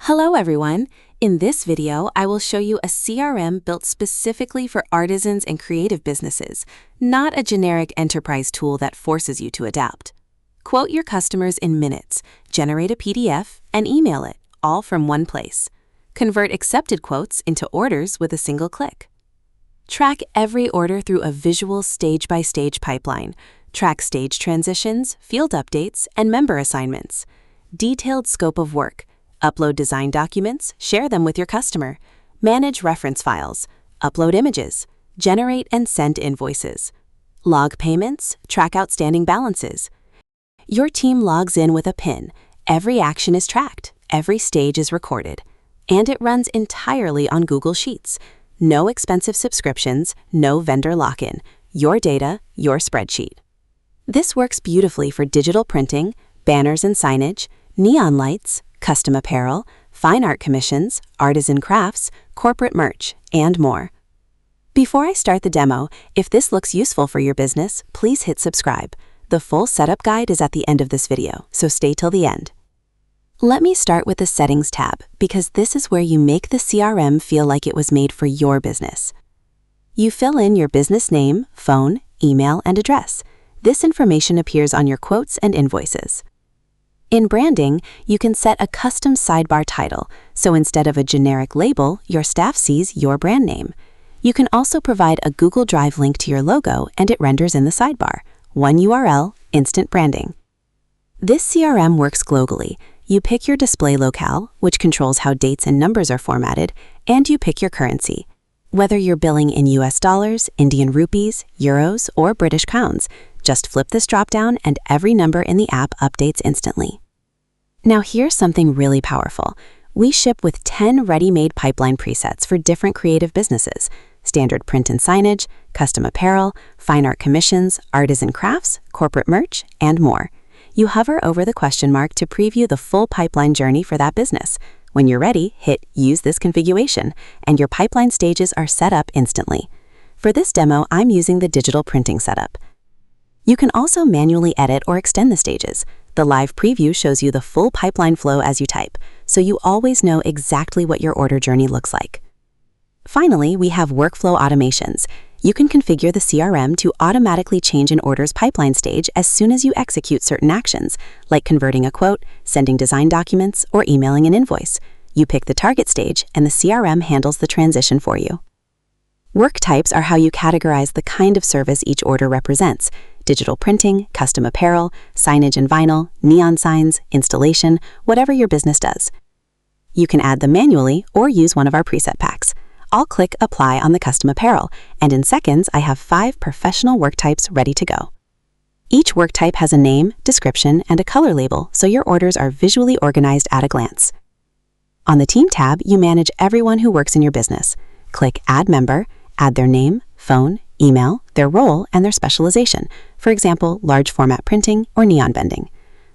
Hello everyone! In this video, I will show you a CRM built specifically for artisans and creative businesses, not a generic enterprise tool that forces you to adapt. Quote your customers in minutes, generate a PDF, and email it, all from one place. Convert accepted quotes into orders with a single click. Track every order through a visual stage-by-stage pipeline. Track stage transitions, field updates, and member assignments. Detailed scope of work. Upload design documents, share them with your customer. Manage reference files. Upload images. Generate and send invoices. Log payments, track outstanding balances. Your team logs in with a PIN. Every action is tracked. Every stage is recorded. And it runs entirely on Google Sheets. No expensive subscriptions, no vendor lock-in. Your data, your spreadsheet. This works beautifully for digital printing, banners and signage, neon lights, custom apparel, fine art commissions, artisan crafts, corporate merch, and more. Before I start the demo, if this looks useful for your business, please hit subscribe. The full setup guide is at the end of this video, so stay till the end. Let me start with the Settings tab, because this is where you make the CRM feel like it was made for your business. You fill in your business name, phone, email, and address. This information appears on your quotes and invoices. In branding, you can set a custom sidebar title, so instead of a generic label, your staff sees your brand name. You can also provide a Google Drive link to your logo and it renders in the sidebar. One URL, instant branding. This CRM works globally. You pick your display locale, which controls how dates and numbers are formatted, and you pick your currency. Whether you're billing in US dollars, Indian rupees, euros, or British pounds, just flip this dropdown and every number in the app updates instantly. Now here's something really powerful. We ship with 10 ready-made pipeline presets for different creative businesses: standard print and signage, custom apparel, fine art commissions, artisan crafts, corporate merch, and more. You hover over the question mark to preview the full pipeline journey for that business. When you're ready, hit Use this configuration, and your pipeline stages are set up instantly. For this demo, I'm using the digital printing setup. You can also manually edit or extend the stages. The live preview shows you the full pipeline flow as you type, so you always know exactly what your order journey looks like. Finally, we have workflow automations. You can configure the CRM to automatically change an order's pipeline stage as soon as you execute certain actions, like converting a quote, sending design documents, or emailing an invoice. You pick the target stage, and the CRM handles the transition for you. Work types are how you categorize the kind of service each order represents: digital printing, custom apparel, signage and vinyl, neon signs, installation, whatever your business does. You can add them manually or use one of our preset packs. I'll click Apply on the custom apparel, and in seconds I have 5 professional work types ready to go. Each work type has a name, description, and a color label, so your orders are visually organized at a glance. On the Team tab, you manage everyone who works in your business. Click Add Member, add their name, phone, email, their role, and their specialization, for example, large format printing or neon bending.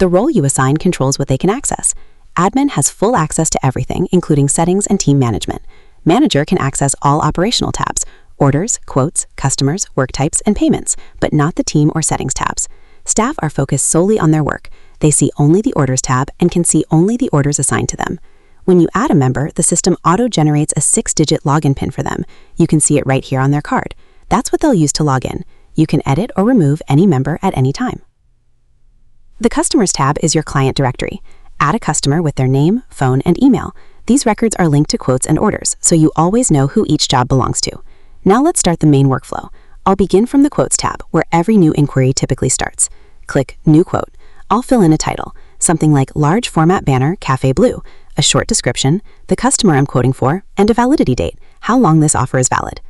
The role you assign controls what they can access. Admin has full access to everything, including settings and team management. Manager can access all operational tabs: orders, quotes, customers, work types, and payments, but not the team or settings tabs. Staff are focused solely on their work. They see only the orders tab and can see only the orders assigned to them. When you add a member, the system auto-generates a 6-digit login PIN for them. You can see it right here on their card. That's what they'll use to log in. You can edit or remove any member at any time. The Customers tab is your client directory. Add a customer with their name, phone, and email. These records are linked to quotes and orders, so you always know who each job belongs to. Now let's start the main workflow. I'll begin from the Quotes tab, where every new inquiry typically starts. Click New Quote. I'll fill in a title, something like Large Format Banner, Cafe Blue, a short description, the customer I'm quoting for, and a validity date, how long this offer is valid.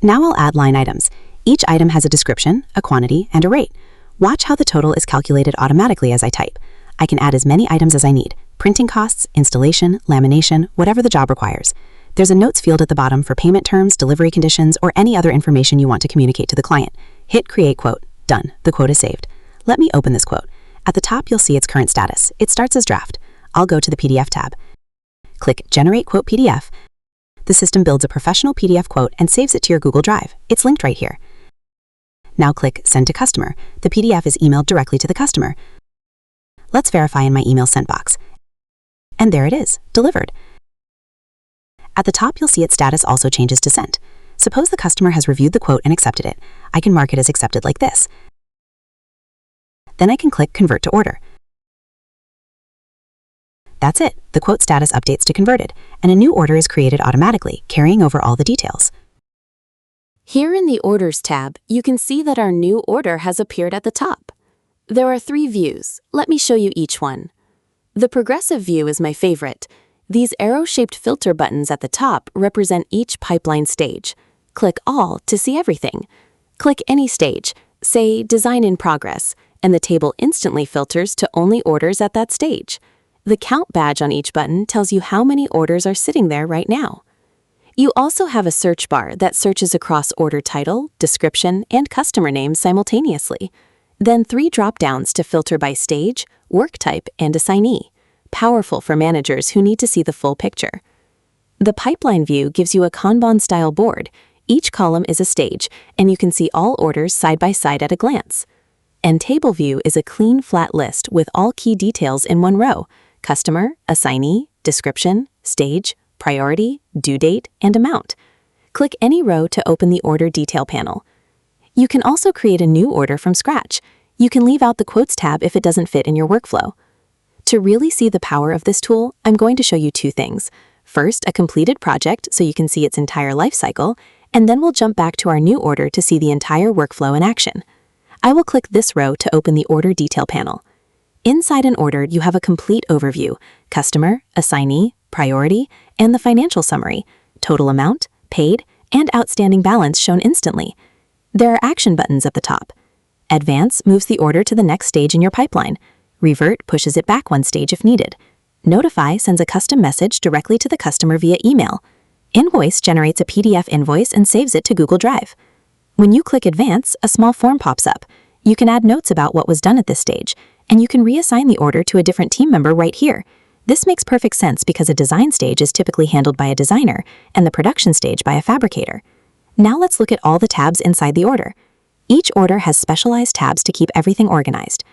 Now I'll add line items. Each item has a description, a quantity, and a rate. Watch how the total is calculated automatically as I type. I can add as many items as I need: printing costs, installation, lamination, whatever the job requires. There's a notes field at the bottom for payment terms, delivery conditions, or any other information you want to communicate to the client. Hit Create Quote. Done. The quote is saved. Let me open this quote. At the top, you'll see its current status. It starts as draft. I'll go to the PDF tab. Click Generate Quote PDF. The system builds a professional PDF quote and saves it to your Google Drive. It's linked right here. Now click Send to Customer. The PDF is emailed directly to the customer. Let's verify in my email sent box. And there it is, delivered. At the top, you'll see its status also changes to sent. Suppose the customer has reviewed the quote and accepted it. I can mark it as accepted like this. Then I can click Convert to Order. That's it. The quote status updates to converted, and a new order is created automatically, carrying over all the details. Here in the Orders tab, you can see that our new order has appeared at the top. There are 3 views. Let me show you each one. The progressive view is my favorite. These arrow-shaped filter buttons at the top represent each pipeline stage. Click All to see everything. Click any stage, say Design in Progress, and the table instantly filters to only orders at that stage. The count badge on each button tells you how many orders are sitting there right now. You also have a search bar that searches across order title, description, and customer names simultaneously. Then 3 drop-downs to filter by stage, work type, and assignee. Powerful for managers who need to see the full picture. The pipeline view gives you a Kanban-style board. Each column is a stage, and you can see all orders side by side at a glance. And table view is a clean, flat list with all key details in one row: customer, assignee, description, stage, priority, due date, and amount. Click any row to open the order detail panel. You can also create a new order from scratch. You can leave out the Quotes tab if it doesn't fit in your workflow. To really see the power of this tool, I'm going to show you 2 things. First, a completed project so you can see its entire life cycle, and then we'll jump back to our new order to see the entire workflow in action. I will click this row to open the order detail panel. Inside an order, you have a complete overview: customer, assignee, priority, and the financial summary, total amount, paid, and outstanding balance shown instantly. There are action buttons at the top. Advance moves the order to the next stage in your pipeline. Revert pushes it back 1 stage if needed. Notify sends a custom message directly to the customer via email. Invoice generates a PDF invoice and saves it to Google Drive. When you click Advance, a small form pops up. You can add notes about what was done at this stage, and you can reassign the order to a different team member right here. This makes perfect sense because a design stage is typically handled by a designer and the production stage by a fabricator. Now let's look at all the tabs inside the order. Each order has specialized tabs to keep everything organized.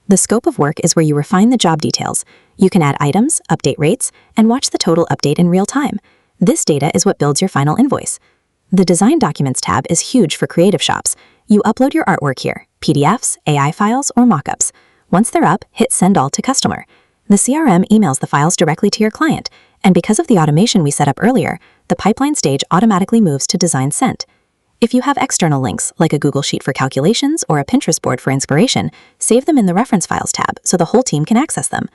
The scope of work is where you refine the job details. You can add items, update rates, and watch the total update in real time. This data is what builds your final invoice. The Design Documents tab is huge for creative shops. You upload your artwork here: PDFs, AI files, or mockups. Once they're up, hit Send All to Customer. The CRM emails the files directly to your client, and because of the automation we set up earlier, the pipeline stage automatically moves to Design Sent. If you have external links, like a Google Sheet for calculations or a Pinterest board for inspiration, save them in the Reference Files tab so the whole team can access them.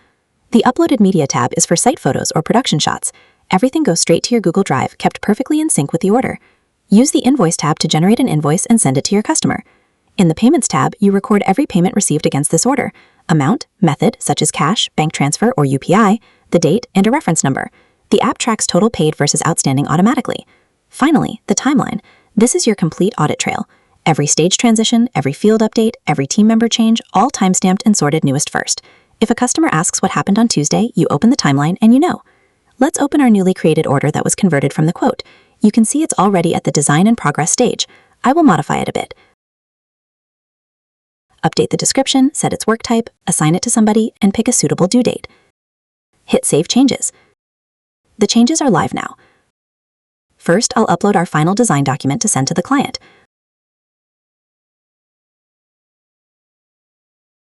The Uploaded Media tab is for site photos or production shots. Everything goes straight to your Google Drive, kept perfectly in sync with the order. Use the Invoice tab to generate an invoice and send it to your customer. In the Payments tab, you record every payment received against this order: amount, method, such as cash, bank transfer, or UPI, the date, and a reference number. The app tracks total paid versus outstanding automatically. Finally, the timeline. This is your complete audit trail. Every stage transition, every field update, every team member change, all timestamped and sorted newest first. If a customer asks what happened on Tuesday, you open the timeline and you know. Let's open our newly created order that was converted from the quote. You can see it's already at the Design and Progress stage. I will modify it a bit. Update the description, set its work type, assign it to somebody, and pick a suitable due date. Hit Save Changes. The changes are live now. First, I'll upload our final design document to send to the client.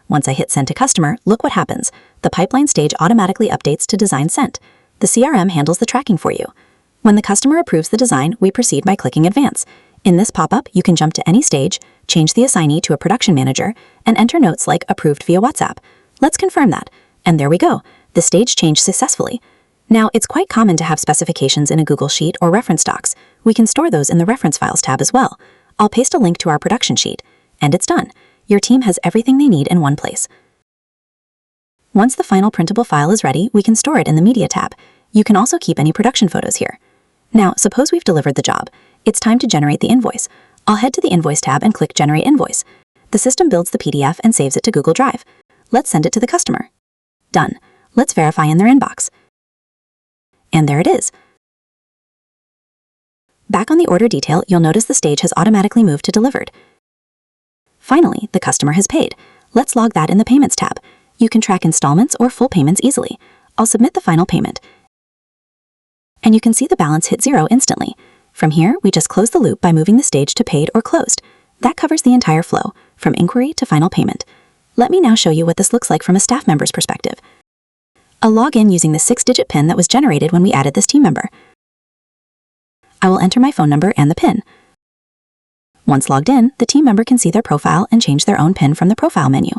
Once I hit Send to Customer, look what happens. The pipeline stage automatically updates to Design Sent. The CRM handles the tracking for you. When the customer approves the design, we proceed by clicking Advance. In this pop-up, you can jump to any stage, change the assignee to a production manager, and enter notes like Approved via WhatsApp. Let's confirm that. And there we go. The stage changed successfully. Now, it's quite common to have specifications in a Google Sheet or reference docs. We can store those in the Reference Files tab as well. I'll paste a link to our production sheet. And it's done. Your team has everything they need in one place. Once the final printable file is ready, we can store it in the Media tab. You can also keep any production photos here. Now, suppose we've delivered the job. It's time to generate the invoice. I'll head to the Invoice tab and click Generate Invoice. The system builds the PDF and saves it to Google Drive. Let's send it to the customer. Done. Let's verify in their inbox. And there it is. Back on the order detail, you'll notice the stage has automatically moved to Delivered. Finally, the customer has paid. Let's log that in the Payments tab. You can track installments or full payments easily. I'll submit the final payment. And you can see the balance hit 0 instantly. From here, we just close the loop by moving the stage to paid or closed. That covers the entire flow, from inquiry to final payment. Let me now show you what this looks like from a staff member's perspective. I'll log in using the 6-digit PIN that was generated when we added this team member. I will enter my phone number and the PIN. Once logged in, the team member can see their profile and change their own PIN from the profile menu.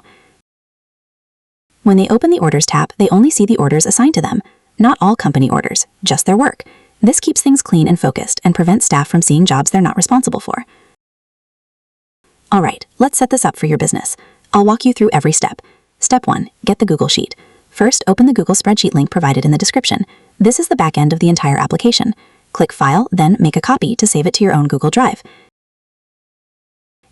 When they open the Orders tab, they only see the orders assigned to them. Not all company orders, just their work. This keeps things clean and focused and prevents staff from seeing jobs they're not responsible for. Alright, let's set this up for your business. I'll walk you through every step. Step 1. Get the Google Sheet. First, open the Google spreadsheet link provided in the description. This is the back end of the entire application. Click File, then make a copy to save it to your own Google Drive.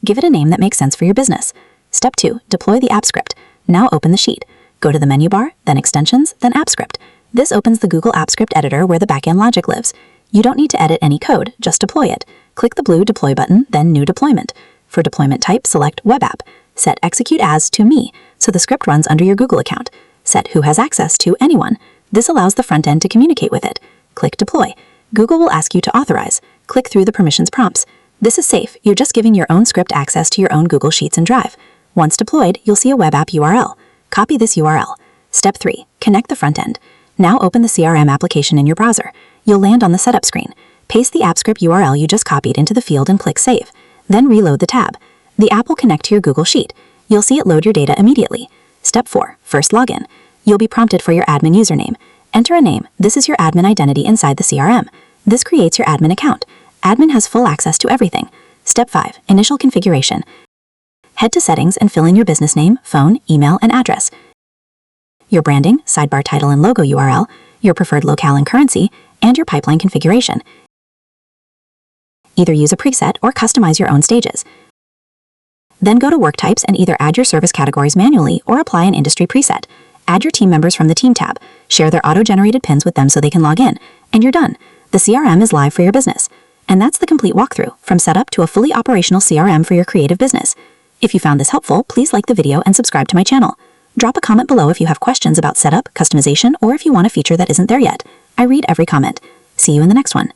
Give it a name that makes sense for your business. Step 2. Deploy the appsscript. Now open the sheet. Go to the menu bar, then Extensions, then appsscript. This opens the Google appsscript editor where the backend logic lives. You don't need to edit any code, just deploy it. Click the blue Deploy button, then New Deployment. For deployment type, select Web App. Set Execute As to Me, so the script runs under your Google account. Set Who Has Access to Anyone. This allows the front end to communicate with it. Click Deploy. Google will ask you to authorize. Click through the permissions prompts. This is safe. You're just giving your own script access to your own Google Sheets and Drive. Once deployed, you'll see a web app URL. Copy this URL. Step 3. Connect the front end. Now open the CRM application in your browser. You'll land on the setup screen. Paste the appsscript URL you just copied into the field and click Save. Then reload the tab. The app will connect to your Google Sheet. You'll see it load your data immediately. Step 4. First login. You'll be prompted for your admin username. Enter a name. This is your admin identity inside the CRM. This creates your admin account. Admin has full access to everything. Step 5. Initial configuration. Head to Settings and fill in your business name, phone, email, and address. Your branding, sidebar title and logo URL, your preferred locale and currency, and your pipeline configuration. Either use a preset or customize your own stages. Then go to Work Types and either add your service categories manually or apply an industry preset. Add your team members from the Team tab. Share their auto-generated pins with them so they can log in. And you're done. The CRM is live for your business. And that's the complete walkthrough, from setup to a fully operational CRM for your creative business. If you found this helpful, please like the video and subscribe to my channel. Drop a comment below if you have questions about setup, customization, or if you want a feature that isn't there yet. I read every comment. See you in the next one.